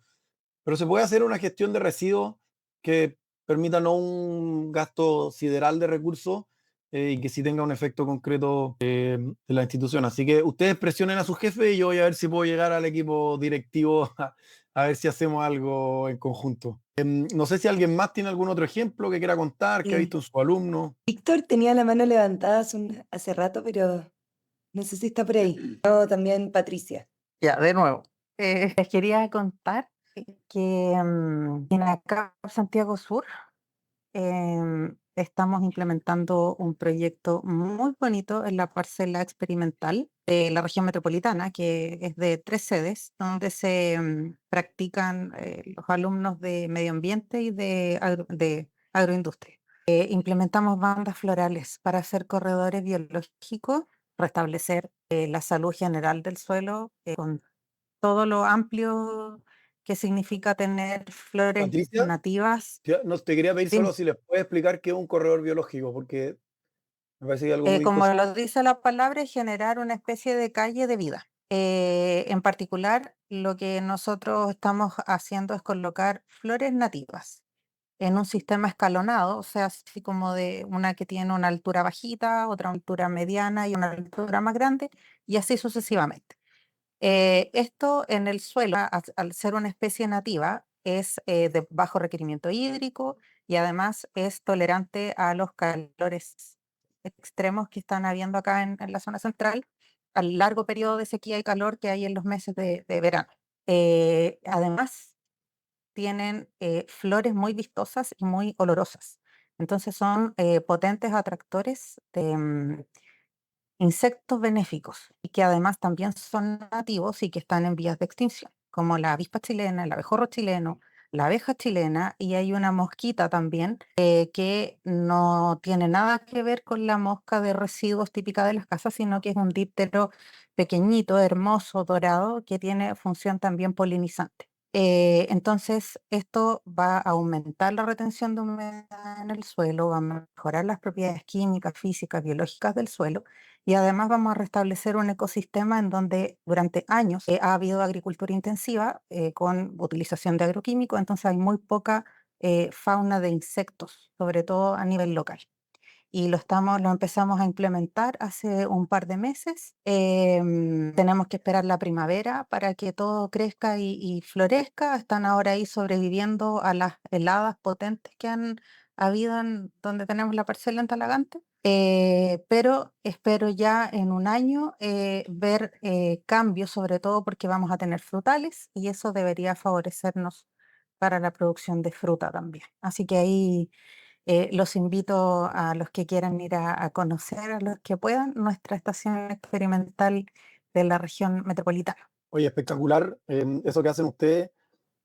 se puede hacer una gestión de residuos que permita no un gasto sideral de recursos y que sí tenga un efecto concreto en la institución. Así que ustedes presionen a su jefe y yo voy a ver si puedo llegar al equipo directivo a ver si hacemos algo en conjunto. No sé si alguien más tiene algún otro ejemplo que quiera contar, que ha visto en su alumno. Víctor tenía la mano levantada hace rato, pero no sé si está por ahí. No, también Patricia. Ya, de nuevo. Les quería contar que en acá Santiago Sur estamos implementando un proyecto muy bonito en la parcela experimental de la región metropolitana, que es de 3 sedes, donde se practican los alumnos de medio ambiente y de agroindustria. Implementamos bandas florales para hacer corredores biológicos, restablecer la salud general del suelo con todo lo amplio que significa tener flores Patricia, nativas. no te quería pedir Dime. solo si les puedes explicar qué es un corredor biológico, porque me parece que es algo muy Como importante. lo dice la palabra, es generar una especie de calle de vida. En particular, lo que nosotros estamos haciendo es colocar flores nativas en un sistema escalonado, o sea, así como de una que tiene una altura bajita, otra altura mediana y una altura más grande, y así sucesivamente. Esto en el suelo, al ser una especie nativa, es de bajo requerimiento hídrico y además es tolerante a los calores extremos que están habiendo acá en la zona central, al largo periodo de sequía y calor que hay en los meses de verano. Además, tienen flores muy vistosas y muy olorosas. Entonces son potentes atractores de insectos benéficos y que además también son nativos y que están en vías de extinción, como la avispa chilena, el abejorro chileno, la abeja chilena, y hay una mosquita también que no tiene nada que ver con la mosca de residuos típica de las casas, sino que es un díptero pequeñito, hermoso, dorado, que tiene función también polinizante. Entonces, esto va a aumentar la retención de humedad en el suelo, va a mejorar las propiedades químicas, físicas, biológicas del suelo y además vamos a restablecer un ecosistema en donde durante años ha habido agricultura intensiva con utilización de agroquímicos, entonces hay muy poca fauna de insectos, sobre todo a nivel local. Y lo empezamos a implementar hace un par de meses. Tenemos que esperar la primavera para que todo crezca y florezca. Están ahora ahí sobreviviendo a las heladas potentes que han habido en donde tenemos la parcela en Talagante. Pero espero ya en un año ver cambios, sobre todo porque vamos a tener frutales y eso debería favorecernos para la producción de fruta también. Así que ahí los invito a los que quieran ir a conocer, a los que puedan, nuestra estación experimental de la región metropolitana. Oye, espectacular eso que hacen ustedes.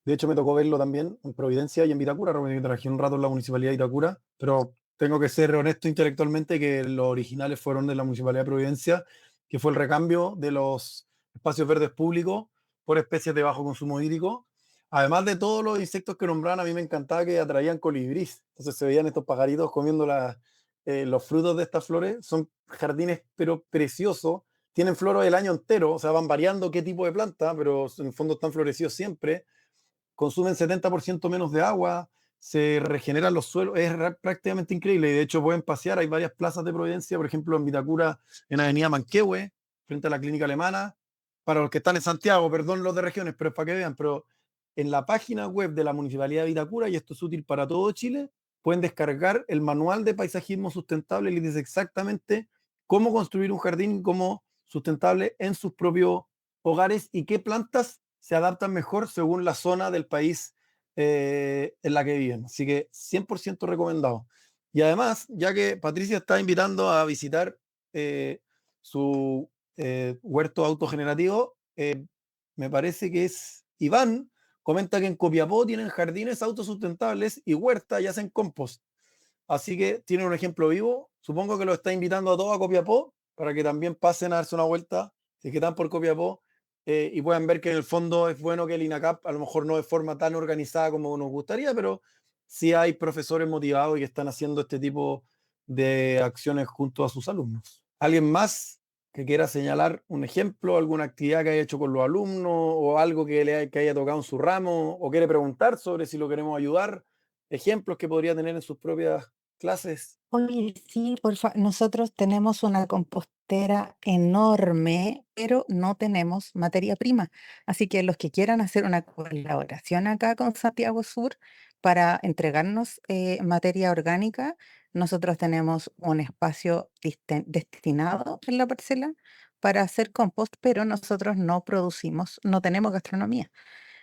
De hecho, me tocó verlo también en Providencia y en Vitacura. Trabajé un rato en la municipalidad de Vitacura, pero tengo que ser honesto intelectualmente que los originales fueron de la municipalidad de Providencia, que fue el recambio de los espacios verdes públicos por especies de bajo consumo hídrico. Además de todos los insectos que nombraban, a mí me encantaba que atraían colibrís. Entonces se veían estos pajaritos comiendo los frutos de estas flores. Son jardines, pero preciosos. Tienen flores el año entero, o sea, van variando qué tipo de planta, pero en el fondo están florecidos siempre. Consumen 70% menos de agua, se regeneran los suelos, es prácticamente increíble. Y de hecho pueden pasear, hay varias plazas de Providencia, por ejemplo en Vitacura, en Avenida Manquehue, frente a la clínica alemana. Para los que están en Santiago, perdón los de regiones, pero es para que vean, pero en la página web de la Municipalidad de Vitacura, y esto es útil para todo Chile, pueden descargar el manual de paisajismo sustentable y les dice exactamente cómo construir un jardín como sustentable en sus propios hogares y qué plantas se adaptan mejor según la zona del país en la que viven. Así que 100% recomendado. Y además, ya que Patricia está invitando a visitar su huerto autogenerativo, me parece que es Iván, comenta que en Copiapó tienen jardines autosustentables y huertas y hacen compost. Así que tienen un ejemplo vivo. Supongo que lo está invitando a todos a Copiapó para que también pasen a darse una vuelta, si es que están por Copiapó, y puedan ver que en el fondo es bueno que el INACAP, a lo mejor no de forma tan organizada como nos gustaría, pero sí hay profesores motivados y que están haciendo este tipo de acciones junto a sus alumnos. ¿Alguien más que quiera señalar un ejemplo, alguna actividad que haya hecho con los alumnos o algo que haya tocado en su ramo o quiere preguntar sobre si lo queremos ayudar? Ejemplos que podría tener en sus propias clases. Oye, sí, nosotros tenemos una compostera enorme, pero no tenemos materia prima. Así que los que quieran hacer una colaboración acá con Santiago Sur para entregarnos materia orgánica, nosotros tenemos un espacio destinado en la parcela para hacer compost, pero nosotros no producimos, no tenemos gastronomía.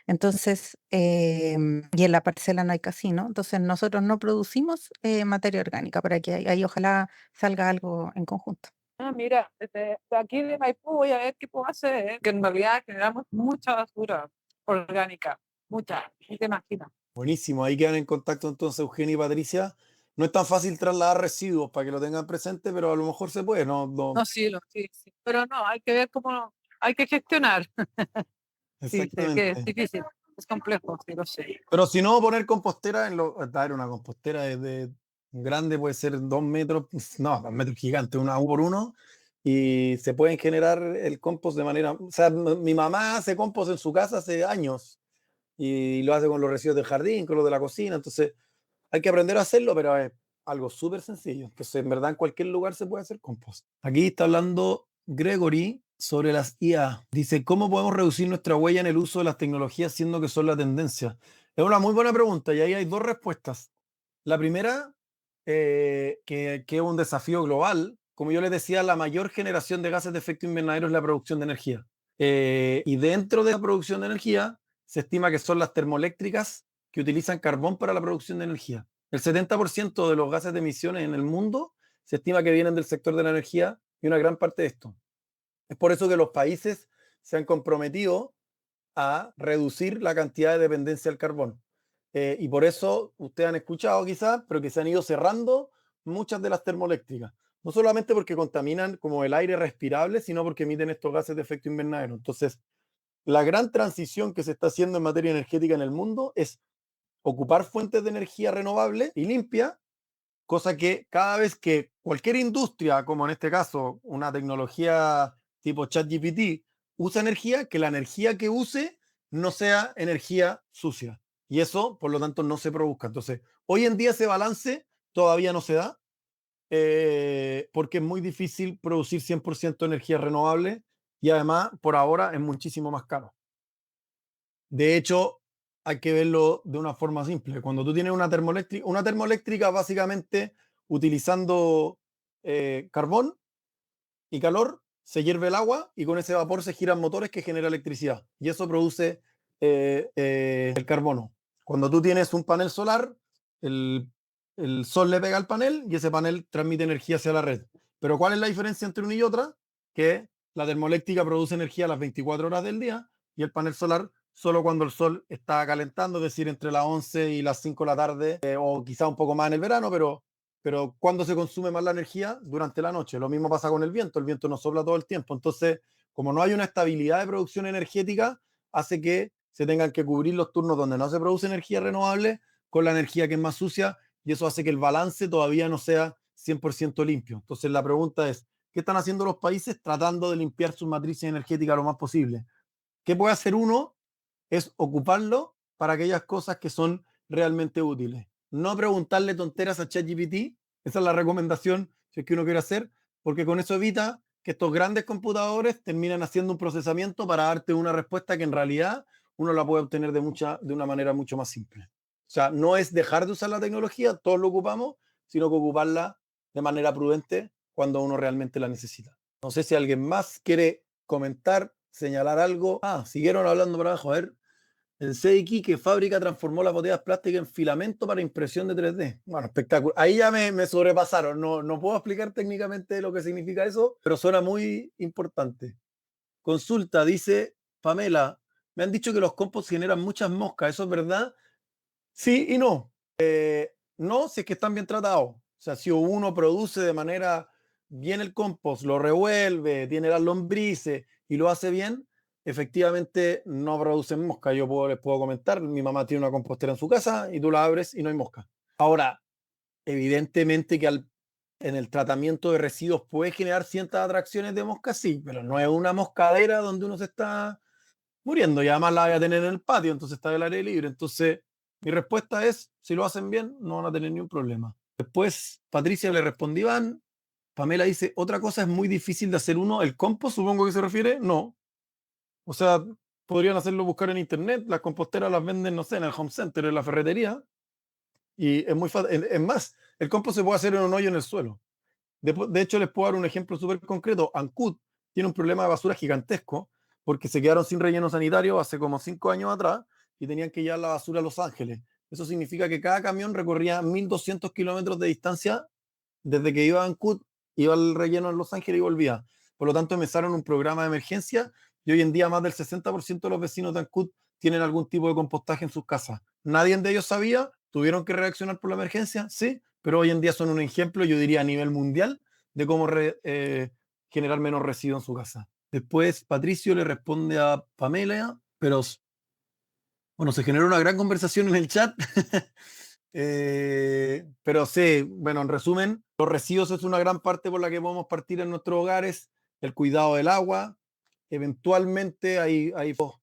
Entonces, y en la parcela no hay casino, entonces nosotros no producimos materia orgánica para que ahí ojalá salga algo en conjunto. Ah, mira, desde aquí de Maipú voy a ver qué puedo hacer, que en realidad generamos mucha basura orgánica, mucha, no te imaginas. Buenísimo, ahí quedan en contacto entonces Eugenia y Patricia. No es tan fácil trasladar residuos para que lo tengan presente, pero a lo mejor se puede, ¿no? No, sí, sí, pero no, hay que ver cómo, hay que gestionar. Sí, sé que es Exactamente. difícil, es complejo, sí, lo sé. Pero si no, poner compostera dar una compostera de grande puede ser 2 metros, no, 2 metros gigantes, una 1 por 1, y se pueden generar el compost de manera, o sea, mi mamá hace compost en su casa hace años y lo hace con los residuos del jardín, con los de la cocina, entonces hay que aprender a hacerlo, pero es algo súper sencillo, que en verdad en cualquier lugar se puede hacer compost. Aquí está hablando Gregory sobre las IA. Dice, ¿cómo podemos reducir nuestra huella en el uso de las tecnologías siendo que son la tendencia? Es una muy buena pregunta y ahí hay 2 respuestas. La primera, que es un desafío global. Como yo les decía, la mayor generación de gases de efecto invernadero es la producción de energía. Y dentro de la producción de energía, se estima que son las termoeléctricas que utilizan carbón para la producción de energía. El 70% de los gases de emisiones en el mundo se estima que vienen del sector de la energía y una gran parte de esto. Es por eso que los países se han comprometido a reducir la cantidad de dependencia del carbón. Y por eso ustedes han escuchado quizás, pero que se han ido cerrando muchas de las termoeléctricas. No solamente porque contaminan como el aire respirable, sino porque emiten estos gases de efecto invernadero. Entonces, la gran transición que se está haciendo en materia energética en el mundo es ocupar fuentes de energía renovable y limpia, cosa que cada vez que cualquier industria, como en este caso una tecnología tipo ChatGPT, usa energía, que la energía que use no sea energía sucia. Y eso, por lo tanto, no se produzca. Entonces, hoy en día ese balance todavía no se da, porque es muy difícil producir 100% energía renovable y además, por ahora, es muchísimo más caro. De hecho, hay que verlo de una forma simple. Cuando tú tienes una termoeléctrica básicamente utilizando carbón y calor, se hierve el agua y con ese vapor se giran motores que generan electricidad. Y eso produce el carbono. Cuando tú tienes un panel solar, el, el sol le pega al panel y ese panel transmite energía hacia la red. Pero ¿cuál es la diferencia entre una y otra? Que la termoeléctrica produce energía a las 24 horas del día y el panel solar solo cuando el sol está calentando, es decir, entre las 11 y las 5 de la tarde, o quizá un poco más en el verano, pero ¿cuándo se consume más la energía? Durante la noche. Lo mismo pasa con el viento no sopla todo el tiempo. Entonces, como no hay una estabilidad de producción energética, hace que se tengan que cubrir los turnos donde no se produce energía renovable con la energía que es más sucia, y eso hace que el balance todavía no sea 100% limpio. Entonces, la pregunta es, ¿qué están haciendo los países tratando de limpiar sus matrices energéticas lo más posible? ¿Qué puede hacer uno? Es ocuparlo para aquellas cosas que son realmente útiles. No preguntarle tonteras a ChatGPT, esa es la recomendación si es que uno quiere hacer, porque con eso evita que estos grandes computadores terminan haciendo un procesamiento para darte una respuesta que en realidad uno la puede obtener de una manera mucho más simple. O sea, no es dejar de usar la tecnología, todos lo ocupamos, sino que ocuparla de manera prudente cuando uno realmente la necesita. No sé si alguien más quiere comentar, señalar algo. Siguieron hablando por abajo. A ver, el CDK, que fábrica transformó las botellas plásticas en filamento para impresión de 3D. Bueno, espectacular. Ahí ya me sobrepasaron. No puedo explicar técnicamente lo que significa eso, pero suena muy importante. Consulta, dice Pamela. Me han dicho que los compost generan muchas moscas. ¿Eso es verdad? Sí y no. No, si es que están bien tratados. O sea, si uno produce de manera viene el compost, lo revuelve, tiene las lombrices y lo hace bien, efectivamente no producen mosca. Les puedo comentar, mi mamá tiene una compostera en su casa y tú la abres y no hay mosca. Ahora, evidentemente que en el tratamiento de residuos puede generar ciertas atracciones de moscas, sí, pero no es una moscadera donde uno se está muriendo y además la voy a tener en el patio, entonces está del aire libre. Entonces, mi respuesta es, si lo hacen bien, no van a tener ningún problema. Después, Patricia le respondió, Iván. Pamela dice, otra cosa es muy difícil de hacer uno, el compost, supongo que se refiere, no. O sea, podrían hacerlo buscar en internet, las composteras las venden, no sé, en el home center, en la ferretería, y es muy fácil. Es más, el compost se puede hacer en un hoyo en el suelo. De hecho, les puedo dar un ejemplo súper concreto. Ancud tiene un problema de basura gigantesco porque se quedaron sin relleno sanitario hace como 5 años atrás y tenían que llevar la basura a Los Ángeles. Eso significa que cada camión recorría 1.200 kilómetros de distancia desde que iba a Ancud, iba al relleno en Los Ángeles y volvía. Por lo tanto, empezaron un programa de emergencia y hoy en día más del 60% de los vecinos de Ancud tienen algún tipo de compostaje en sus casas. Nadie de ellos sabía, tuvieron que reaccionar por la emergencia, sí, pero hoy en día son un ejemplo, yo diría a nivel mundial, de cómo generar menos residuos en su casa. Después Patricio le responde a Pamela, pero bueno, se generó una gran conversación en el chat. Pero sí, bueno, en resumen, los residuos es una gran parte por la que podemos partir en nuestros hogares, el cuidado del agua, eventualmente hay fondos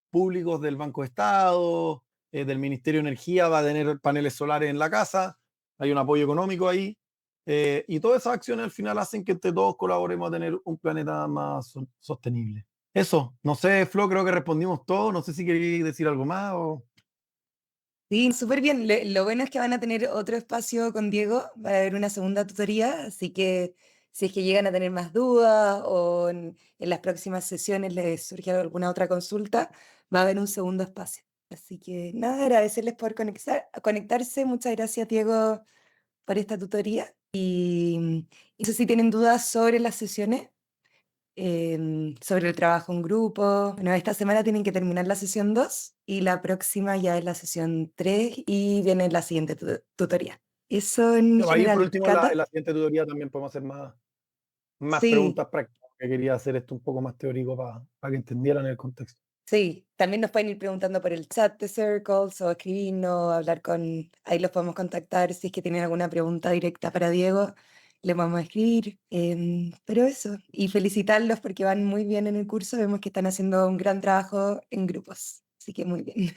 públicos del Banco de Estado, del Ministerio de Energía, va a tener paneles solares en la casa, hay un apoyo económico ahí, y todas esas acciones al final hacen que entre todos colaboremos a tener un planeta más sostenible. Eso, no sé, Flo, creo que respondimos todo, no sé si queréis decir algo más o... Sí, súper bien. Lo bueno es que van a tener otro espacio con Diego, va a haber una segunda tutoría, así que si es que llegan a tener más dudas o en las próximas sesiones les surge alguna otra consulta, va a haber un segundo espacio. Así que nada, agradecerles por conectarse. Muchas gracias, Diego, por esta tutoría. Y eso si tienen dudas sobre las sesiones, sobre el trabajo en grupo. Bueno, esta semana tienen que terminar la sesión 2 y la próxima ya es la sesión 3 y viene la siguiente tutoría. Eso en Ahí por general. último Cata, en la siguiente tutoría también podemos hacer más sí, preguntas prácticas, que quería hacer esto un poco más teórico para que entendieran el contexto. sí. También nos pueden ir preguntando por el chat de Circles o escribirnos, hablar con... Ahí los podemos contactar si es que tienen alguna pregunta directa para Diego. Le vamos a escribir. Pero eso. Y felicitarlos porque van muy bien en el curso. Vemos que están haciendo un gran trabajo en grupos. Así que muy bien.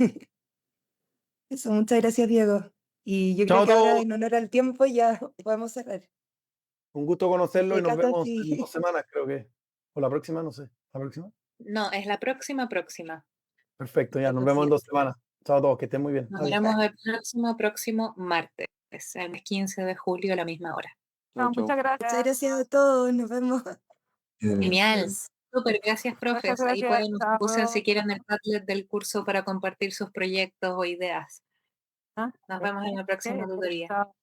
Eso, muchas gracias, Diego. Y yo Chao creo a que ahora, todos, en honor al tiempo, ya podemos cerrar. un gusto conocerlo y nos Cata, vemos en sí. 2 semanas, creo que. O la próxima, no sé. ¿La próxima? No, es la próxima. Perfecto, ya, nos Lo vemos en 2 siento. semanas. Chao a todos, que estén muy bien. Nos Adiós. veremos el próximo martes, el 15 de julio a la misma hora. Chau, chau. Muchas Muchas gracias. gracias a todos. Nos vemos. Genial. Súper, gracias, profes. Muchas Ahí gracias. pueden usar si Chao. quieren el Padlet del curso para compartir sus proyectos o ideas. Ah, Nos vemos en la próxima ok, tutoría. chao.